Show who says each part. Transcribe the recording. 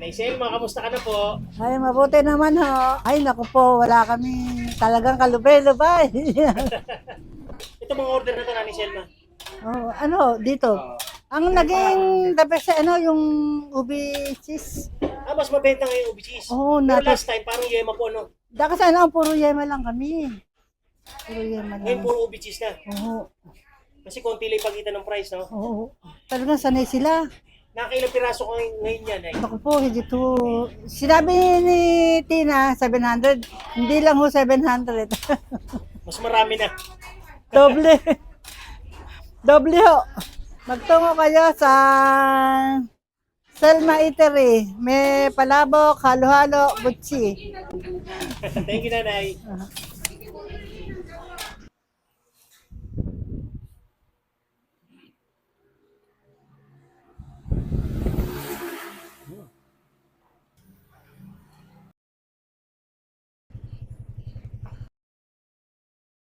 Speaker 1: Nanay Selma, kamusta ka na po?
Speaker 2: Ay, mabuti naman ho. Ay, naku po, wala kami talagang kalubay-lubay.
Speaker 1: Ito mga order na to, Nanay Selma.
Speaker 2: Oh, ano, dito. Ang naging the best, ano, yung ubi cheese.
Speaker 1: Mas mabenta ngayon yung ubi cheese.
Speaker 2: Oo,
Speaker 1: Pero
Speaker 2: natin.
Speaker 1: last time, parang yema po, no?
Speaker 2: Daka sana, puro yema lang kami. Puro yema
Speaker 1: Ngayon,
Speaker 2: lang.
Speaker 1: puro ubi cheese na.
Speaker 2: Oo,
Speaker 1: Kasi konti lang yung pagitan ng price, no?
Speaker 2: oo. Talagang sanay sila.
Speaker 1: Nakailang piraso ko ngayon yan, eh.
Speaker 2: Naku po, hindi to. Sinabi ni Tina, 700. Hindi lang ho 700.
Speaker 1: Mas marami na.
Speaker 2: Doble. Doble ho. Magtungo kayo sa Selma Eatery. May palabok, halo-halo, butsi.
Speaker 1: Thank you, Nanay.